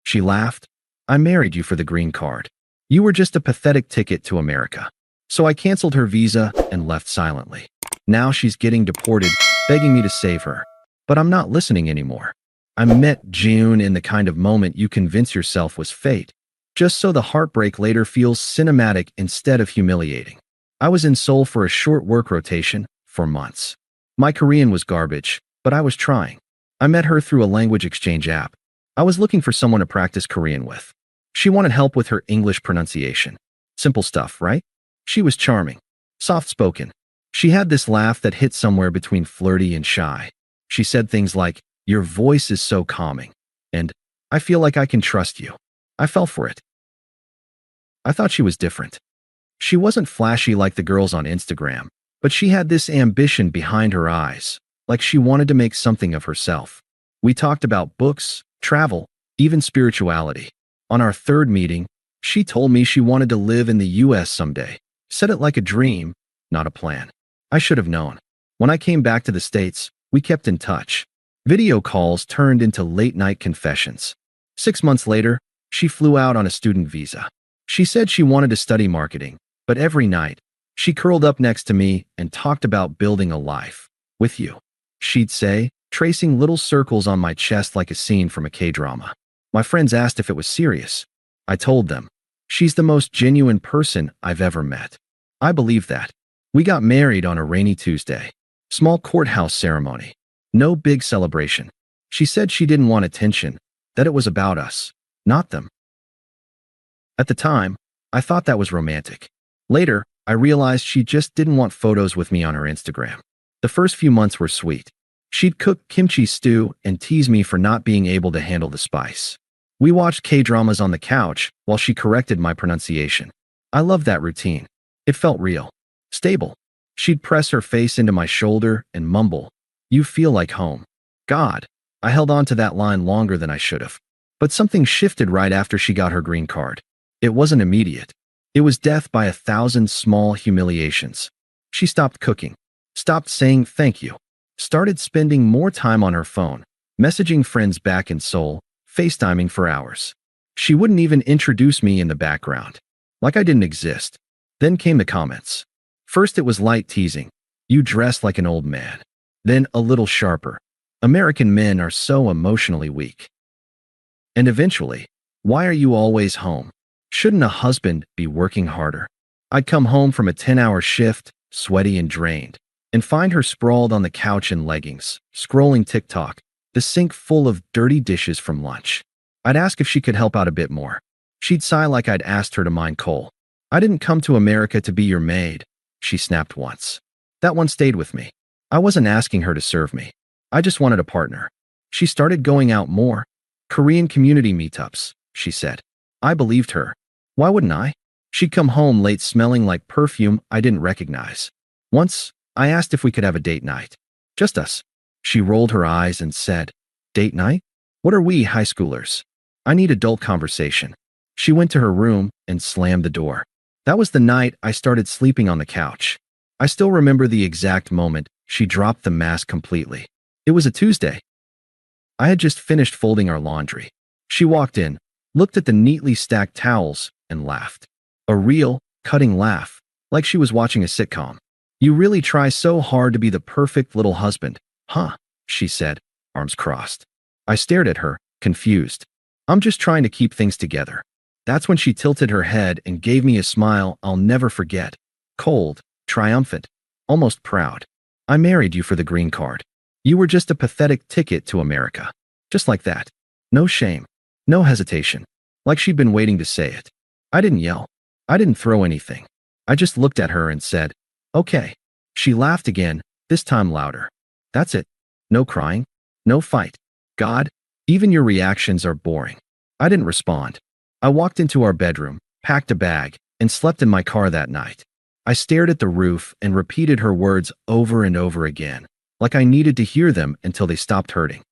She laughed. I married you for the green card. You were just a pathetic ticket to America. So I canceled her visa and left silently. Now she's getting deported, begging me to save her. But I'm not listening anymore. I met June in the kind of moment you convince yourself was fate, just so the heartbreak later feels cinematic instead of humiliating. I was in Seoul for a short work rotation for months. My Korean was garbage, but I was trying. I met her through a language exchange app. I was looking for someone to practice Korean with. She wanted help with her English pronunciation. Simple stuff, right? She was charming, soft-spoken. She had this laugh that hit somewhere between flirty and shy. She said things like, "Your voice is so calming," and "I feel like I can trust you." I fell for it. I thought she was different. She wasn't flashy like the girls on Instagram, but she had this ambition behind her eyes, like she wanted to make something of herself. We talked about books, travel, even spirituality. On our third meeting, she told me she wanted to live in the US someday. Said it like a dream, not a plan. I should have known. When I came back to the States, we kept in touch. Video calls turned into late-night confessions. 6 months later, she flew out on a student visa. She said she wanted to study marketing, but every night, she curled up next to me and talked about building a life with you, she'd say, tracing little circles on my chest like a scene from a K-drama. My friends asked if it was serious. I told them, she's the most genuine person I've ever met. I believe that. We got married on a rainy Tuesday. Small courthouse ceremony. No big celebration. She said she didn't want attention, that it was about us, not them. At the time, I thought that was romantic. Later, I realized she just didn't want photos with me on her Instagram. The first few months were sweet. She'd cook kimchi stew and tease me for not being able to handle the spice. We watched K-dramas on the couch while she corrected my pronunciation. I loved that routine. It felt real. Stable. She'd press her face into my shoulder and mumble, "You feel like home." God, I held on to that line longer than I should have. But something shifted right after she got her green card. It wasn't immediate. It was death by 1,000 small humiliations. She stopped cooking, stopped saying thank you, started spending more time on her phone, messaging friends back in Seoul, FaceTiming for hours. She wouldn't even introduce me in the background, like I didn't exist. Then came the comments. First it was light teasing. "You dress like an old man." Then a little sharper. "American men are so emotionally weak." And eventually, "Why are you always home? Shouldn't a husband be working harder?" I'd come home from a 10-hour shift, sweaty and drained, and find her sprawled on the couch in leggings, scrolling TikTok, the sink full of dirty dishes from lunch. I'd ask if she could help out a bit more. She'd sigh like I'd asked her to mine coal. "I didn't come to America to be your maid," she snapped once. That one stayed with me. I wasn't asking her to serve me. I just wanted a partner. She started going out more. "Korean community meetups," she said. I believed her. Why wouldn't I? She'd come home late smelling like perfume I didn't recognize. Once, I asked if we could have a date night. Just us. She rolled her eyes and said, "Date night? What are we, high schoolers? I need adult conversation." She went to her room and slammed the door. That was the night I started sleeping on the couch. I still remember the exact moment she dropped the mask completely. It was a Tuesday. I had just finished folding our laundry. She walked in, looked at the neatly stacked towels, and laughed. A real, cutting laugh, like she was watching a sitcom. "You really try so hard to be the perfect little husband, huh?" she said, arms crossed. I stared at her, confused. "I'm just trying to keep things together." That's when she tilted her head and gave me a smile I'll never forget. Cold, triumphant, almost proud. "I married you for the green card. You were just a pathetic ticket to America." Just like that. No shame. No hesitation. Like she'd been waiting to say it. I didn't yell. I didn't throw anything. I just looked at her and said, "Okay." She laughed again, this time louder. "That's it. No crying. No fight. God, even your reactions are boring." I didn't respond. I walked into our bedroom, packed a bag, and slept in my car that night. I stared at the roof and repeated her words over and over again, like I needed to hear them until they stopped hurting.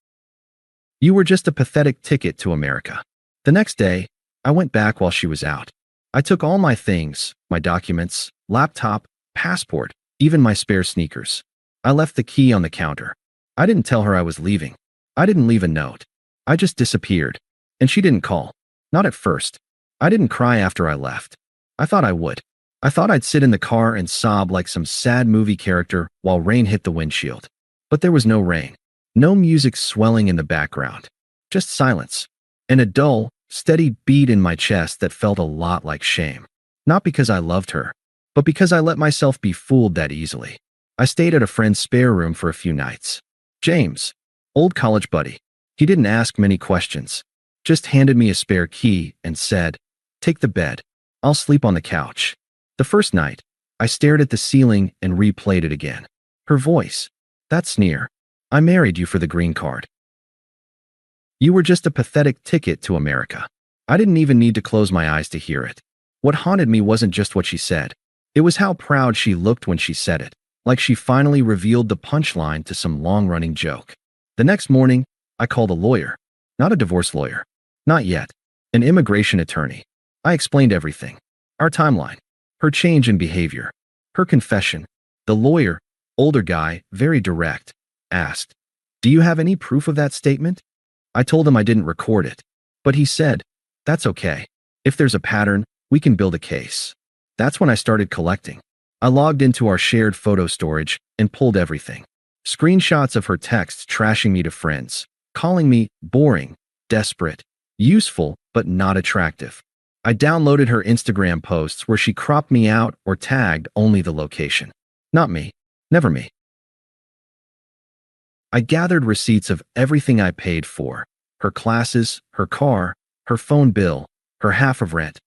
"You were just a pathetic ticket to America." The next day, I went back while she was out. I took all my things, my documents, laptop, passport, even my spare sneakers. I left the key on the counter. I didn't tell her I was leaving. I didn't leave a note. I just disappeared. And she didn't call. Not at first. I didn't cry after I left. I thought I would. I thought I'd sit in the car and sob like some sad movie character while rain hit the windshield. But there was no rain. No music swelling in the background. Just silence. And a dull, steady beat in my chest that felt a lot like shame. Not because I loved her, but because I let myself be fooled that easily. I stayed at a friend's spare room for a few nights. James, old college buddy. He didn't ask many questions. Just handed me a spare key and said, "Take the bed. I'll sleep on the couch." The first night, I stared at the ceiling and replayed it again. Her voice. That sneer. "I married you for the green card. You were just a pathetic ticket to America." I didn't even need to close my eyes to hear it. What haunted me wasn't just what she said. It was how proud she looked when she said it, like she finally revealed the punchline to some long-running joke. The next morning, I called a lawyer. Not a divorce lawyer. Not yet. An immigration attorney. I explained everything. Our timeline. Her change in behavior. Her confession. The lawyer, older guy, very direct, asked, "Do you have any proof of that statement?" I told him I didn't record it. But he said, "That's okay. If there's a pattern, we can build a case." That's when I started collecting. I logged into our shared photo storage and pulled everything. Screenshots of her texts trashing me to friends, calling me boring, desperate, useful, but not attractive. I downloaded her Instagram posts where she cropped me out or tagged only the location. Not me. Never me. I gathered receipts of everything I paid for. Her classes, her car, her phone bill, her half of rent.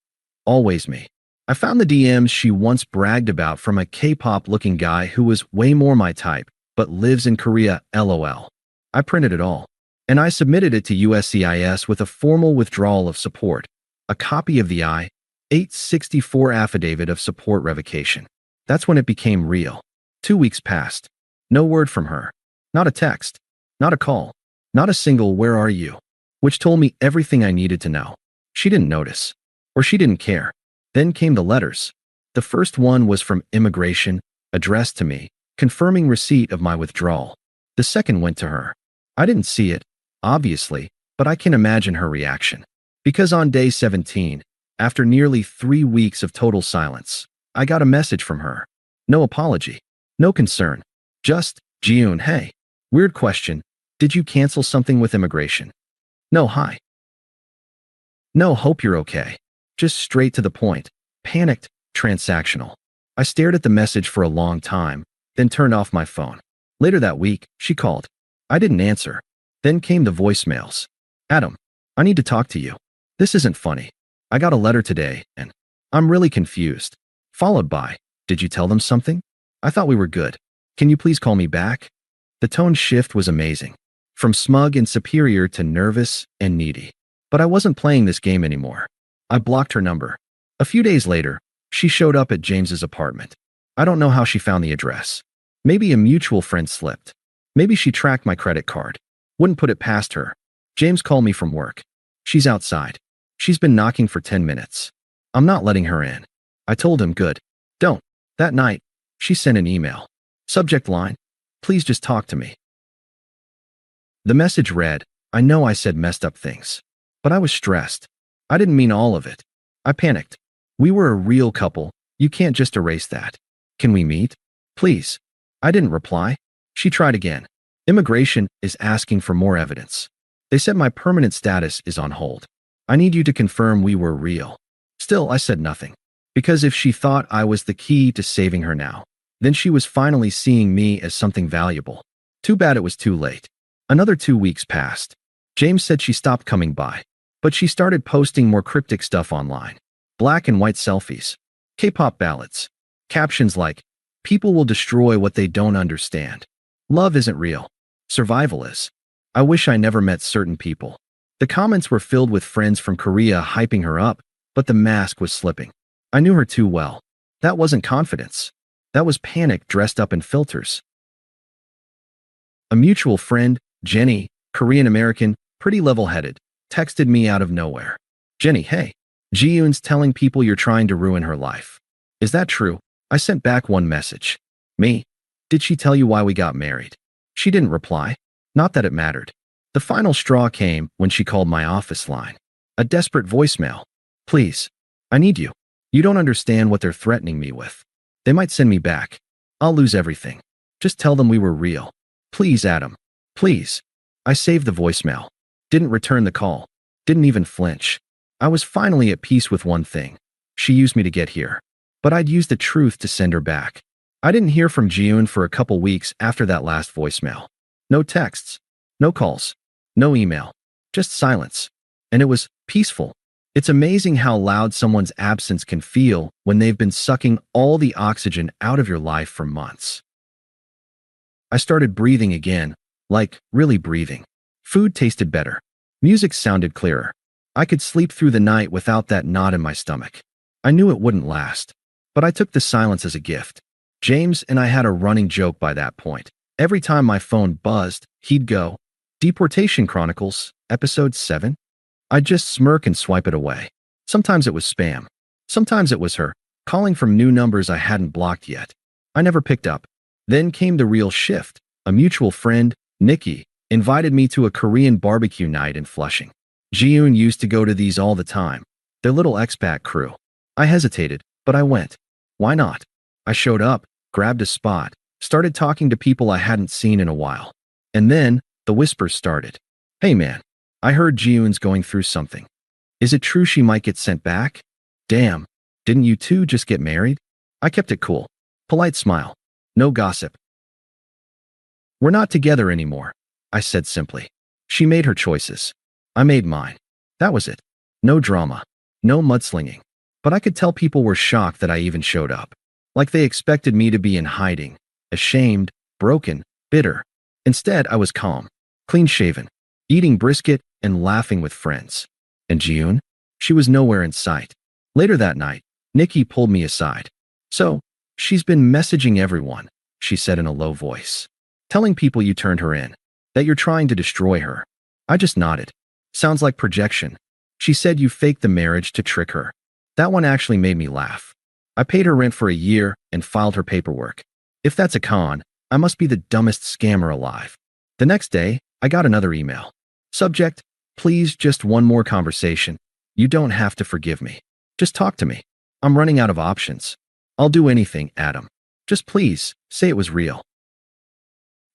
Always me. I found the DMs she once bragged about from a K-pop looking guy who was way more my type, but lives in Korea, LOL. I printed it all. And I submitted it to USCIS with a formal withdrawal of support, a copy of the I-864 affidavit of support revocation. That's when it became real. 2 weeks passed. No word from her. Not a text. Not a call. Not a single "where are you?" which told me everything I needed to know. She didn't notice. Or she didn't care. Then came the letters. The first one was from immigration, addressed to me, confirming receipt of my withdrawal. The second went to her. I didn't see it, obviously, but I can imagine her reaction. Because on day 17, after nearly 3 weeks of total silence, I got a message from her. No apology. No concern. Just, "Jiun, hey. Weird question. Did you cancel something with immigration?" No hi. No hope you're okay. Just straight to the point. Panicked, transactional. I stared at the message for a long time, then turned off my phone. Later that week, she called. I didn't answer. Then came the voicemails. "Adam, I need to talk to you. This isn't funny. I got a letter today, and I'm really confused." Followed by, "Did you tell them something? I thought we were good. Can you please call me back?" The tone shift was amazing. From smug and superior to nervous and needy. But I wasn't playing this game anymore. I blocked her number. A few days later, she showed up at James's apartment. I don't know how she found the address. Maybe a mutual friend slipped. Maybe she tracked my credit card. Wouldn't put it past her. James called me from work. She's outside. She's been knocking for 10 minutes. I'm not letting her in. I told him good. Don't. That night, she sent an email. Subject line, "Please just talk to me." The message read, "I know I said messed up things, but I was stressed. I didn't mean all of it. I panicked. We were a real couple. You can't just erase that. Can we meet? Please." I didn't reply. She tried again. "Immigration is asking for more evidence. They said my permanent status is on hold. I need you to confirm we were real." Still, I said nothing. Because if she thought I was the key to saving her now, then she was finally seeing me as something valuable. Too bad it was too late. Another 2 weeks passed. James said she stopped coming by. But she started posting more cryptic stuff online. Black and white selfies. K-pop ballads. Captions like, "People will destroy what they don't understand. Love isn't real. Survival is. I wish I never met certain people." The comments were filled with friends from Korea hyping her up, but the mask was slipping. I knew her too well. That wasn't confidence. That was panic dressed up in filters. A mutual friend, Jenny, Korean-American, pretty level-headed, texted me out of nowhere. "Jenny, hey. Jiyoon's telling people you're trying to ruin her life. Is that true?" I sent back one message. "Me? Did she tell you why we got married?" She didn't reply. Not that it mattered. The final straw came when she called my office line. A desperate voicemail. Please. I need you. You don't understand what they're threatening me with. They might send me back. I'll lose everything. Just tell them we were real. Please, Adam. Please. I saved the voicemail. Didn't return the call. Didn't even flinch. I was finally at peace with one thing. She used me to get here. But I'd used the truth to send her back. I didn't hear from Jiyoon for a couple weeks after that last voicemail. No texts. No calls. No email. Just silence. And it was peaceful. It's amazing how loud someone's absence can feel when they've been sucking all the oxygen out of your life for months. I started breathing again, like really breathing. Food tasted better. Music sounded clearer. I could sleep through the night without that knot in my stomach. I knew it wouldn't last, but I took the silence as a gift. James and I had a running joke by that point. Every time my phone buzzed, he'd go, "Deportation Chronicles, Episode 7? I'd just smirk and swipe it away. Sometimes it was spam. Sometimes it was her, calling from new numbers I hadn't blocked yet. I never picked up. Then came the real shift. A mutual friend, Nikki, invited me to a Korean barbecue night in Flushing. Jiyoon used to go to these all the time. Their little expat crew. I hesitated, but I went. Why not? I showed up, grabbed a spot, started talking to people I hadn't seen in a while. And then, the whispers started. Hey man, I heard Jiyoon's going through something. Is it true she might get sent back? Damn, didn't you two just get married? I kept it cool. Polite smile. No gossip. We're not together anymore, I said simply. She made her choices. I made mine. That was it. No drama. No mudslinging. But I could tell people were shocked that I even showed up. Like they expected me to be in hiding, ashamed, broken, bitter. Instead, I was calm, clean-shaven, eating brisket and laughing with friends. And Jiyoon? She was nowhere in sight. Later that night, Nikki pulled me aside. So, she's been messaging everyone, she said in a low voice. Telling people you turned her in, that you're trying to destroy her. I just nodded. Sounds like projection. She said you faked the marriage to trick her. That one actually made me laugh. I paid her rent for a year and filed her paperwork. If that's a con, I must be the dumbest scammer alive. The next day, I got another email. Subject, please just one more conversation. You don't have to forgive me. Just talk to me. I'm running out of options. I'll do anything, Adam. Just please, say it was real.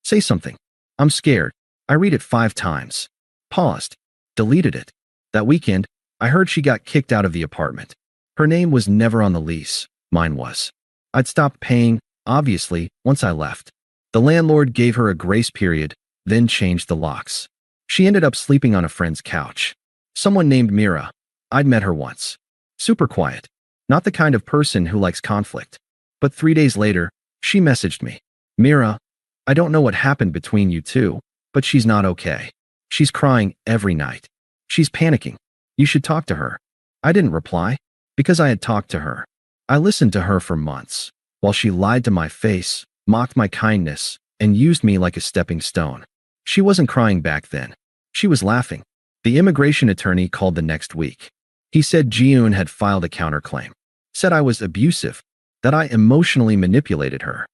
Say something. I'm scared. I read it 5 times. Paused. Deleted it. That weekend, I heard she got kicked out of the apartment. Her name was never on the lease. Mine was. I'd stopped paying, obviously, once I left. The landlord gave her a grace period, then changed the locks. She ended up sleeping on a friend's couch. Someone named Mira. I'd met her once. Super quiet. Not the kind of person who likes conflict. But 3 days later, she messaged me. Mira, I don't know what happened between you two, but she's not okay. She's crying every night. She's panicking. You should talk to her. I didn't reply, because I had talked to her. I listened to her for months, while she lied to my face, mocked my kindness, and used me like a stepping stone. She wasn't crying back then. She was laughing. The immigration attorney called the next week. He said Jiyoon had filed a counterclaim. Said I was abusive, that I emotionally manipulated her,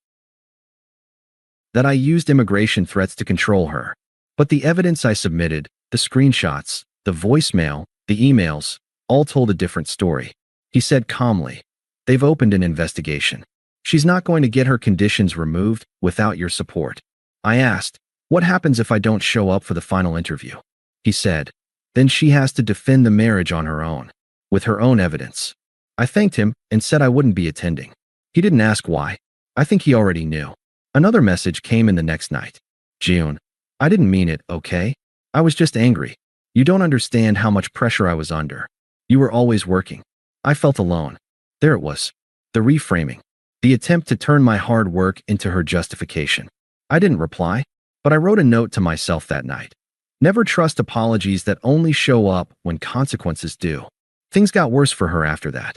that I used immigration threats to control her. But the evidence I submitted, the screenshots, the voicemail, the emails, all told a different story. He said calmly, they've opened an investigation. She's not going to get her conditions removed without your support. I asked, what happens if I don't show up for the final interview? He said, then she has to defend the marriage on her own, with her own evidence. I thanked him and said I wouldn't be attending. He didn't ask why. I think he already knew. Another message came in the next night. Jiyoon, I didn't mean it, okay? I was just angry. You don't understand how much pressure I was under. You were always working. I felt alone. There it was. The reframing. The attempt to turn my hard work into her justification. I didn't reply, but I wrote a note to myself that night. Never trust apologies that only show up when consequences do. Things got worse for her after that.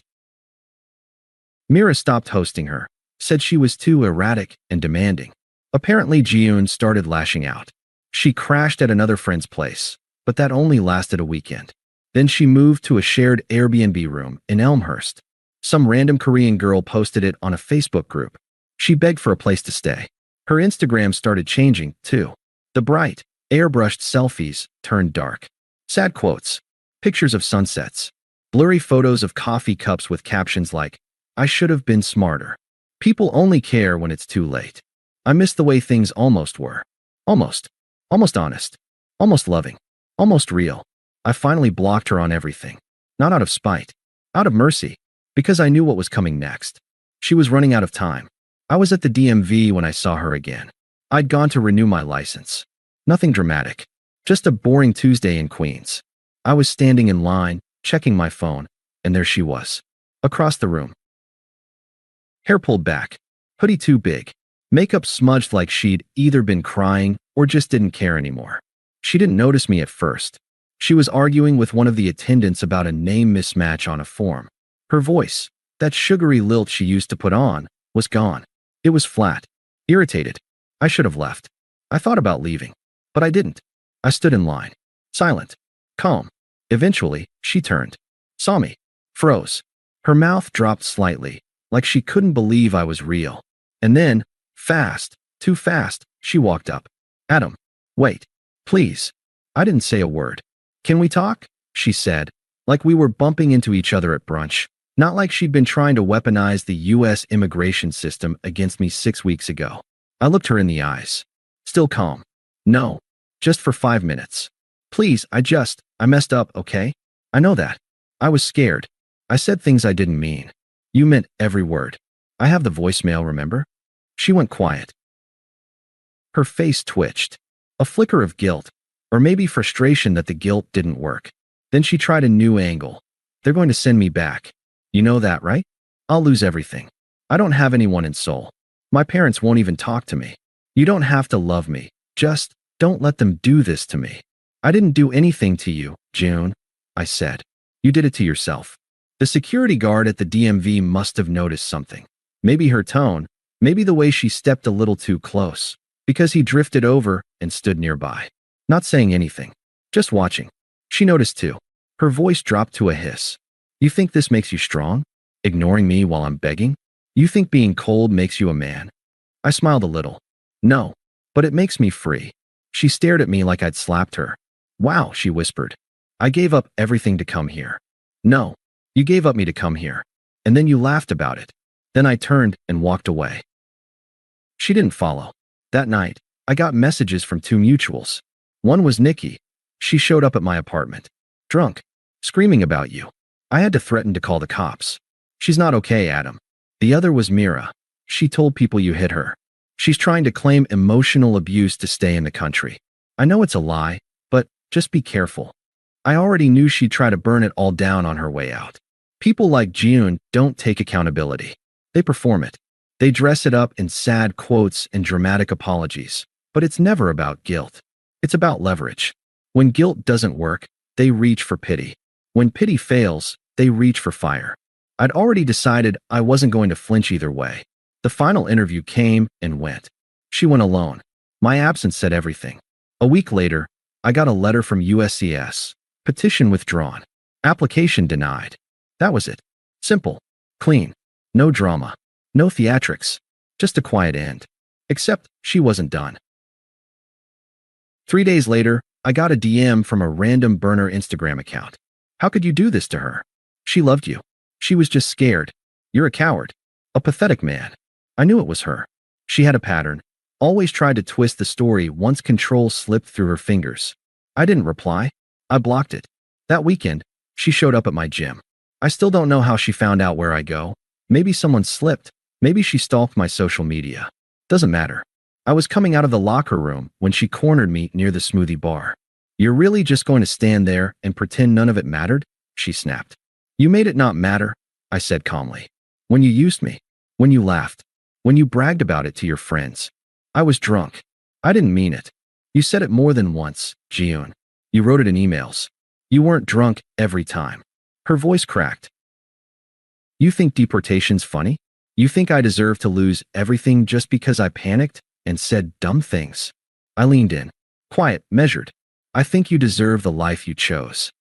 Mira stopped hosting her, said she was too erratic and demanding. Apparently Jiyoon started lashing out. She crashed at another friend's place, but that only lasted a weekend. Then she moved to a shared Airbnb room in Elmhurst. Some random Korean girl posted it on a Facebook group. She begged for a place to stay. Her Instagram started changing, too. The bright, airbrushed selfies turned dark. Sad quotes. Pictures of sunsets. Blurry photos of coffee cups with captions like, "I should have been smarter." People only care when it's too late. I miss the way things almost were. Almost. Almost honest. Almost loving. Almost real. I finally blocked her on everything. Not out of spite. Out of mercy. Because I knew what was coming next. She was running out of time. I was at the DMV when I saw her again. I'd gone to renew my license. Nothing dramatic. Just a boring Tuesday in Queens. I was standing in line, checking my phone, and there she was. Across the room. Hair pulled back. Hoodie too big. Makeup smudged like she'd either been crying or just didn't care anymore. She didn't notice me at first. She was arguing with one of the attendants about a name mismatch on a form. Her voice, that sugary lilt she used to put on, was gone. It was flat. Irritated. I should have left. I thought about leaving. But I didn't. I stood in line. Silent. Calm. Eventually, she turned. Saw me. Froze. Her mouth dropped slightly, like she couldn't believe I was real. And then, fast, too fast, she walked up. Adam. Wait. Please. I didn't say a word. Can we talk? She said, like we were bumping into each other at brunch. Not like she'd been trying to weaponize the U.S. immigration system against me 6 weeks ago. I looked her in the eyes. Still calm. No. Just for 5 minutes. Please, I messed up, okay? I know that. I was scared. I said things I didn't mean. You meant every word. I have the voicemail, remember? She went quiet. Her face twitched. A flicker of guilt, or maybe frustration that the guilt didn't work. Then she tried a new angle. They're going to send me back. You know that, right? I'll lose everything. I don't have anyone in Seoul. My parents won't even talk to me. You don't have to love me. Just don't let them do this to me. I didn't do anything to you, June, I said. You did it to yourself. The security guard at the DMV must have noticed something. Maybe her tone, maybe the way she stepped a little too close, because he drifted over and stood nearby. Not saying anything, just watching. She noticed too. Her voice dropped to a hiss. You think this makes you strong? Ignoring me while I'm begging? You think being cold makes you a man? I smiled a little. No, but it makes me free. She stared at me like I'd slapped her. Wow, she whispered. I gave up everything to come here. No, you gave up me to come here. And then you laughed about it. Then I turned and walked away. She didn't follow. That night, I got messages from 2 mutuals. One was Nikki. She showed up at my apartment. Drunk. Screaming about you. I had to threaten to call the cops. She's not okay, Adam. The other was Mira. She told people you hit her. She's trying to claim emotional abuse to stay in the country. I know it's a lie, but just be careful. I already knew she'd try to burn it all down on her way out. People like June don't take accountability. They perform it. They dress it up in sad quotes and dramatic apologies. But it's never about guilt. It's about leverage. When guilt doesn't work, they reach for pity. When pity fails, they reach for fire. I'd already decided I wasn't going to flinch either way. The final interview came and went. She went alone. My absence said everything. A week later, I got a letter from USCIS. Petition withdrawn. Application denied. That was it. Simple. Clean. No drama. No theatrics. Just a quiet end. Except she wasn't done. 3 days later, I got a DM from a random burner Instagram account. How could you do this to her? She loved you. She was just scared. You're a coward. A pathetic man. I knew it was her. She had a pattern. Always tried to twist the story once control slipped through her fingers. I didn't reply. I blocked it. That weekend, she showed up at my gym. I still don't know how she found out where I go. Maybe someone slipped. Maybe she stalked my social media. Doesn't matter. I was coming out of the locker room when she cornered me near the smoothie bar. You're really just going to stand there and pretend none of it mattered? She snapped. You made it not matter, I said calmly. When you used me. When you laughed. When you bragged about it to your friends. I was drunk. I didn't mean it. You said it more than once, Jiun. You wrote it in emails. You weren't drunk every time. Her voice cracked. You think deportation's funny? You think I deserve to lose everything just because I panicked and said dumb things? I leaned in. Quiet, measured. I think you deserve the life you chose.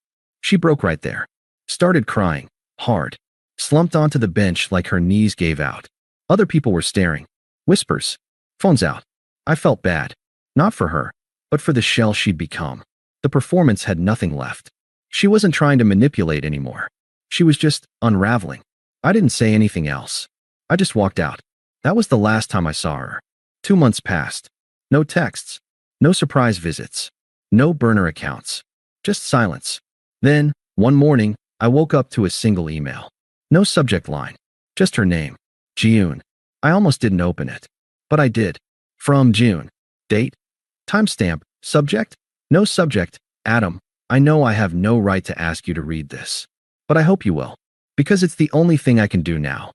She broke right there. Started crying. Hard. Slumped onto the bench like her knees gave out. Other people were staring. Whispers. Phones out. I felt bad. Not for her, but for the shell she'd become. The performance had nothing left. She wasn't trying to manipulate anymore. She was just unraveling. I didn't say anything else. I just walked out. That was the last time I saw her. 2 months passed. No texts. No surprise visits. No burner accounts. Just silence. Then, one morning, I woke up to a single email. No subject line. Just her name. June. I almost didn't open it. But I did. From June. Date? Timestamp. Subject? No subject. Adam, I know I have no right to ask you to read this. But I hope you will. Because it's the only thing I can do now.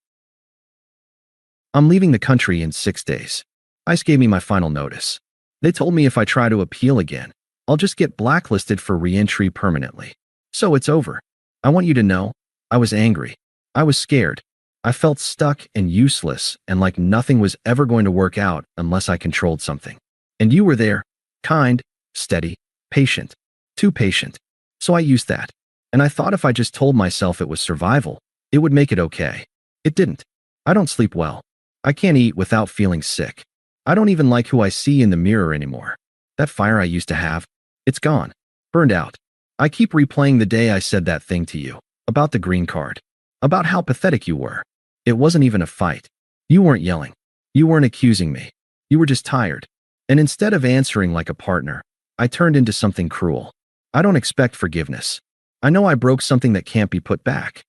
I'm leaving the country in 6 days. ICE gave me my final notice. They told me if I try to appeal again, I'll just get blacklisted for re-entry permanently. So it's over. I want you to know, I was angry. I was scared. I felt stuck and useless and like nothing was ever going to work out unless I controlled something. And you were there, kind, steady, patient, too patient. So I used that. And I thought if I just told myself it was survival, it would make it okay. It didn't. I don't sleep well. I can't eat without feeling sick. I don't even like who I see in the mirror anymore. That fire I used to have, it's gone. Burned out. I keep replaying the day I said that thing to you, about the green card, about how pathetic you were. It wasn't even a fight. You weren't yelling. You weren't accusing me. You were just tired. And instead of answering like a partner, I turned into something cruel. I don't expect forgiveness. I know I broke something that can't be put back.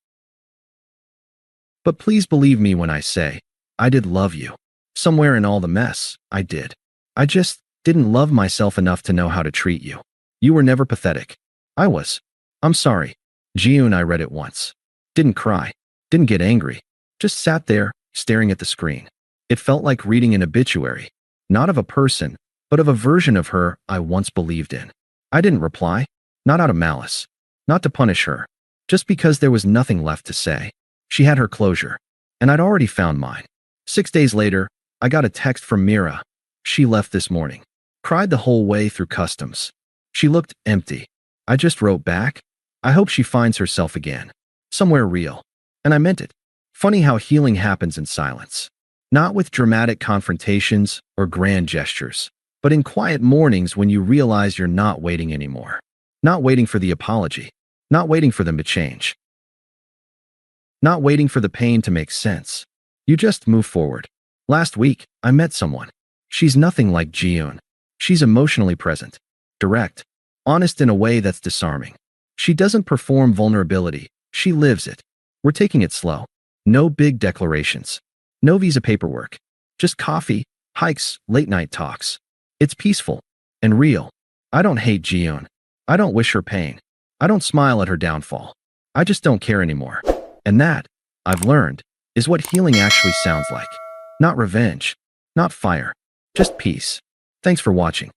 But please believe me when I say, I did love you. Somewhere in all the mess, I did. I just didn't love myself enough to know how to treat you. You were never pathetic. I was. I'm sorry. June, I read it once. Didn't cry. Didn't get angry. Just sat there, staring at the screen. It felt like reading an obituary. Not of a person, but of a version of her I once believed in. I didn't reply. Not out of malice. Not to punish her. Just because there was nothing left to say. She had her closure. And I'd already found mine. 6 days later, I got a text from Mira. She left this morning. Cried the whole way through customs. She looked empty. I just wrote back, I hope she finds herself again. Somewhere real. And I meant it. Funny how healing happens in silence. Not with dramatic confrontations or grand gestures, but in quiet mornings when you realize you're not waiting anymore. Not waiting for the apology. Not waiting for them to change. Not waiting for the pain to make sense. You just move forward. Last week, I met someone. She's nothing like June. She's emotionally present, direct, honest in a way that's disarming. She doesn't perform vulnerability. She lives it. We're taking it slow. No big declarations. No visa paperwork. Just coffee, hikes, late-night talks. It's peaceful and real. I don't hate June. I don't wish her pain. I don't smile at her downfall. I just don't care anymore. And that, I've learned, is what healing actually sounds like. Not revenge. Not fire. Just peace. Thanks for watching.